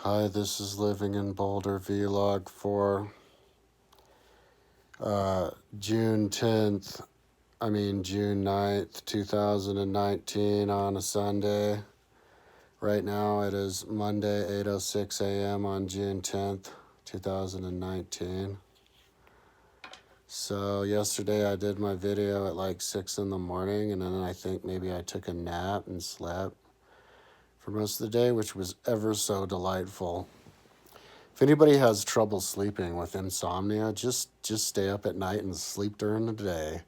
Hi, this is Living in Boulder vlog for uh, June 10th, June 9th, 2019 on a Sunday. Right now it is Monday, 8:06 a.m. on June 10th, 2019. So yesterday I did my video at like 6 in the morning, and then I think maybe I took a nap and slept for most of the day, which was ever so delightful. If anybody has trouble sleeping with insomnia, just stay up at night and sleep during the day.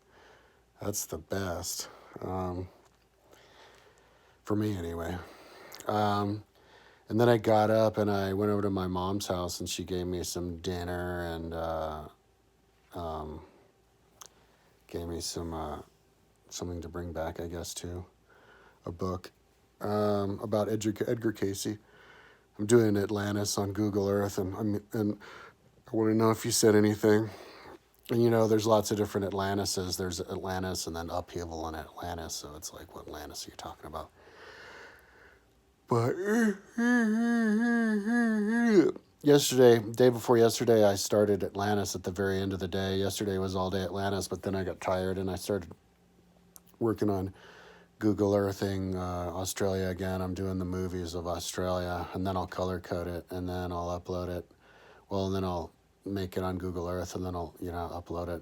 That's the best. Um, for me, anyway. Um, and then I got up and I went over to my mom's house and she gave me some dinner and um, gave me some something to bring back, I guess, too. A book about Edgar Casey. I'm doing Atlantis on Google Earth, and I want to know if you said anything. And there's lots of different Atlantises. There's Atlantis and then upheaval in Atlantis. So it's like, what Atlantis are you talking about? But day before yesterday, I started Atlantis at the very end of the day. Yesterday was all day Atlantis, but then I got tired and I started working on Google Earthing Australia again. I'm doing the movies of Australia, and then I'll color code it, and then I'll upload it. Well, and then I'll make it on Google Earth, and then I'll upload it.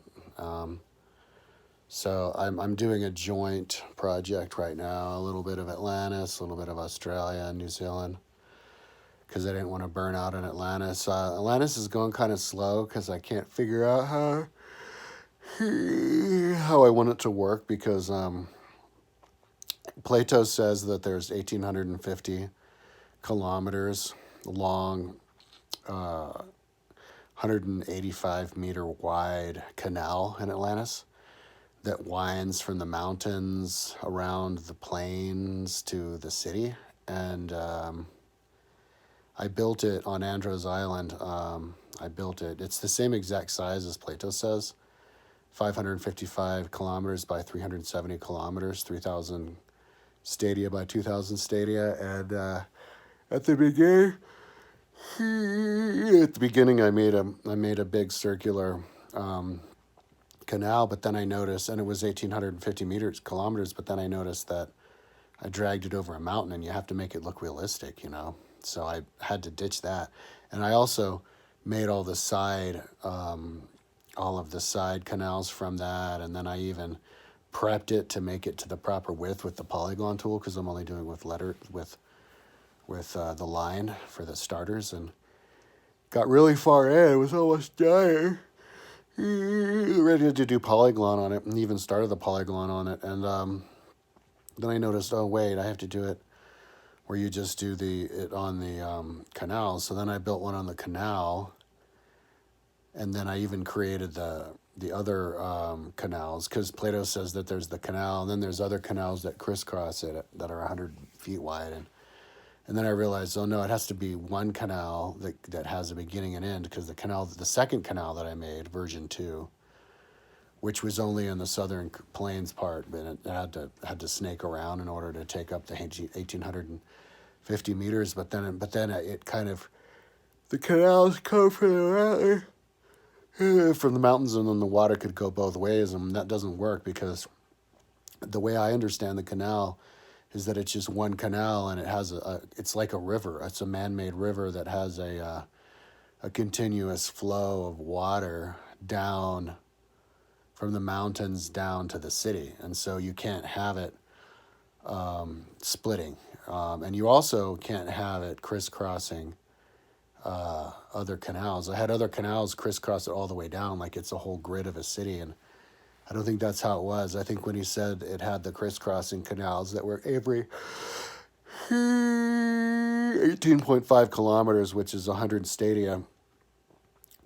So I'm doing a joint project right now, a little bit of Atlantis, a little bit of Australia and New Zealand, because I didn't want to burn out in Atlantis. Atlantis is going kind of slow because I can't figure out how I want it to work, because Plato says that there's 1,850 kilometers long, 185-meter wide canal in Atlantis that winds from the mountains around the plains to the city. And I built it on Andros Island. I built it. It's the same exact size as Plato says, 555 kilometers by 370 kilometers, 3,000 stadia by 2,000 stadia. And at the beginning, I made a big circular canal, but then I noticed, and it was 1,850 kilometers, but then I noticed that I dragged it over a mountain, and you have to make it look realistic, So I had to ditch that, and I also made all of the side canals from that, and then I even prepped it to make it to the proper width with the polygon tool, because I'm only doing with the line for the starters, and got really far in. It was almost dying. Ready to do polygon on it, and even started the polygon on it. And then I noticed, oh wait, I have to do it where you just do it on the canal. So then I built one on the canal, and then I even created the other canals, because Plato says that there's the canal, and then there's other canals that crisscross it that are 100 feet wide. And then I realized, oh no, it has to be one canal that has a beginning and end, because the second canal that I made, version 2, which was only in the southern plains part, but it had to snake around in order to take up the 1,850 meters. But then it kind of, the canals come from the mountains, and then the water could go both ways, and that doesn't work, because the way I understand the canal is that it's just one canal, and it has it's like a river. It's a man-made river that has a continuous flow of water down from the mountains down to the city, and so you can't have it splitting, and you also can't have it crisscrossing other canals. I had other canals crisscross it all the way down, like it's a whole grid of a city, and I don't think that's how it was. I think when he said it had the crisscrossing canals that were every 18.5 kilometers, which is 100 stadia,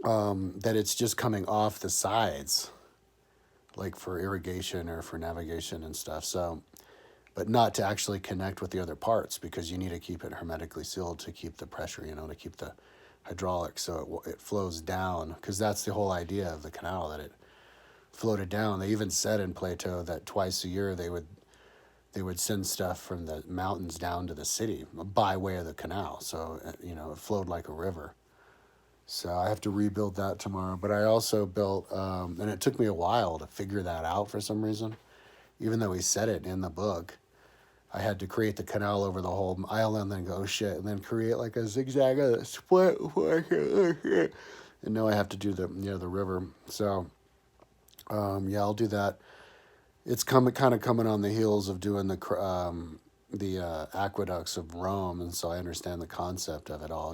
that it's just coming off the sides, like for irrigation or for navigation and stuff. So, but not to actually connect with the other parts, because you need to keep it hermetically sealed to keep the pressure, to keep the hydraulics, so it flows down, because that's the whole idea of the canal, that it floated down. They even said in Plato that twice a year they would they would send stuff from the mountains down to the city by way of the canal. So, it flowed like a river. So I have to rebuild that tomorrow. But I also built, and it took me a while to figure that out for some reason, even though he said it in the book. I had to create the canal over the whole island, then go, oh shit, and then create like a zigzag split. And now I have to do the river. So, I'll do that. It's kind of coming on the heels of doing the aqueducts of Rome, and so I understand the concept of it all,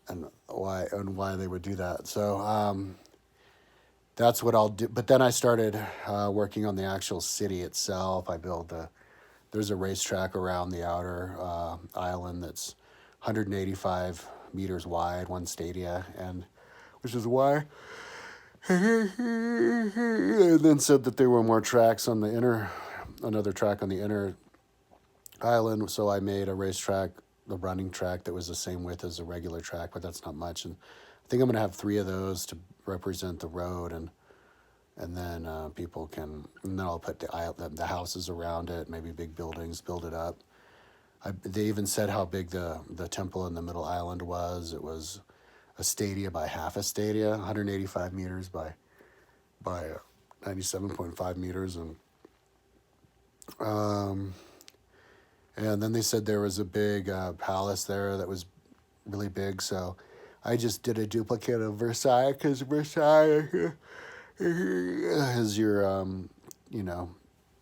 and why they would do that. So that's what I'll do. But then I started working on the actual city itself. There's a racetrack around the outer island that's 185 meters wide, one stadia, and which is why. And then said that there were more tracks on another track on the inner island. So I made a racetrack, the running track that was the same width as a regular track, but that's not much. And I think I'm going to have 3 of those to represent the road, and then people can. And then I'll put the houses around it, maybe big buildings, build it up. They even said how big the temple in the middle island was. It was a stadia by half a stadia, 185 meters by 97.5 meters, and then they said there was a big palace there that was really big. So I just did a duplicate of Versailles, because Versailles is your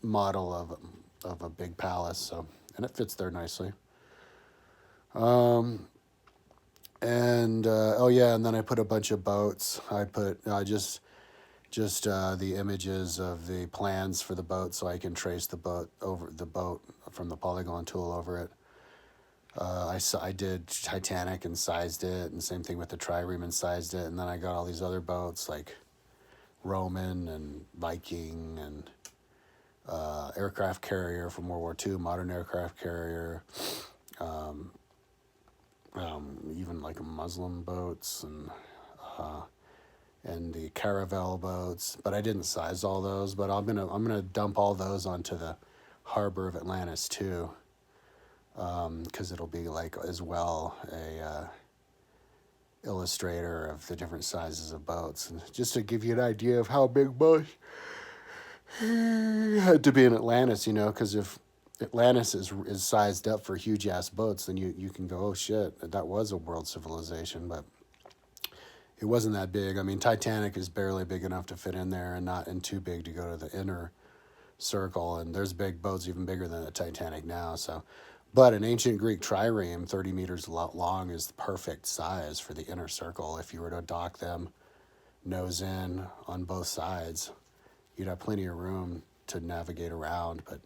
model of a big palace. So, and it fits there nicely. And and then I put a bunch of boats. I put just the images of the plans for the boat, so I can trace the boat from the polygon tool over it. I did Titanic and sized it, and same thing with the trireme and sized it. And then I got all these other boats like Roman and Viking and aircraft carrier from World War II, modern aircraft carrier. Even like Muslim boats and the caravel boats, but I didn't size all those. But I'm gonna dump all those onto the harbor of Atlantis too, because it'll be like as well a illustrator of the different sizes of boats, and just to give you an idea of how big boats had to be in Atlantis, because if Atlantis is sized up for huge ass boats, then you can go, oh shit, that was a world civilization, but it wasn't that big. I mean, Titanic is barely big enough to fit in there, and too big to go to the inner circle. And there's big boats even bigger than the Titanic now. So, but an ancient Greek trireme, 30 meters long, is the perfect size for the inner circle. If you were to dock them nose in on both sides, you'd have plenty of room to navigate around, but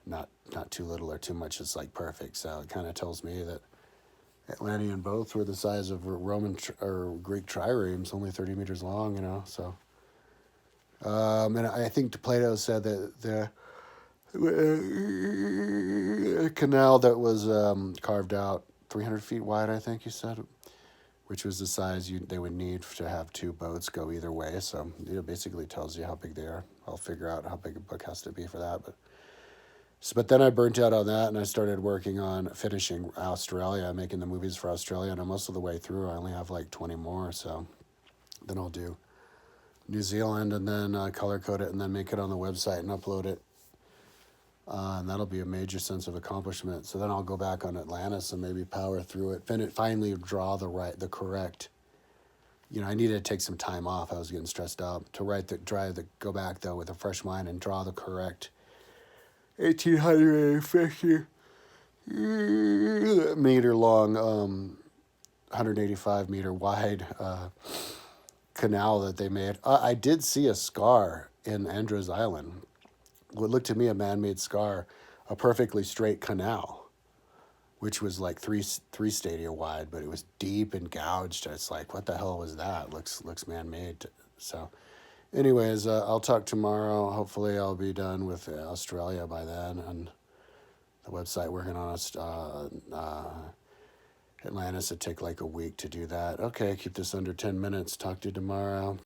not too little or too much. It's like perfect. So it kind of tells me that Atlantean boats were the size of Roman or Greek triremes, only 30 meters long, So, and I think Plato said that the canal that was carved out 300 feet wide, I think he said, which was the size they would need to have 2 boats go either way. So it basically tells you how big they are. I'll figure out how big a book has to be for that, but then I burnt out on that, and I started working on finishing Australia, making the movies for Australia, and I'm most of the way through. I only have like 20 more, so then I'll do New Zealand, and then color code it, and then make it on the website and upload it. And that'll be a major sense of accomplishment. So then I'll go back on Atlantis and maybe power through it. Finally draw the correct. I needed to take some time off. I was getting stressed out to go back though with a fresh mind and draw the correct 1,850 meter long, 185 meter wide canal that they made. I did see a scar in Andros Island. What looked to me a man-made scar, a perfectly straight canal, which was like three stadia wide, but it was deep and gouged. It's like, what the hell was that? Looks man-made. So, anyways, I'll talk tomorrow. Hopefully, I'll be done with Australia by then, and the website working on Atlantis. It'd take like a week to do that. Okay, keep this under 10 minutes. Talk to you tomorrow.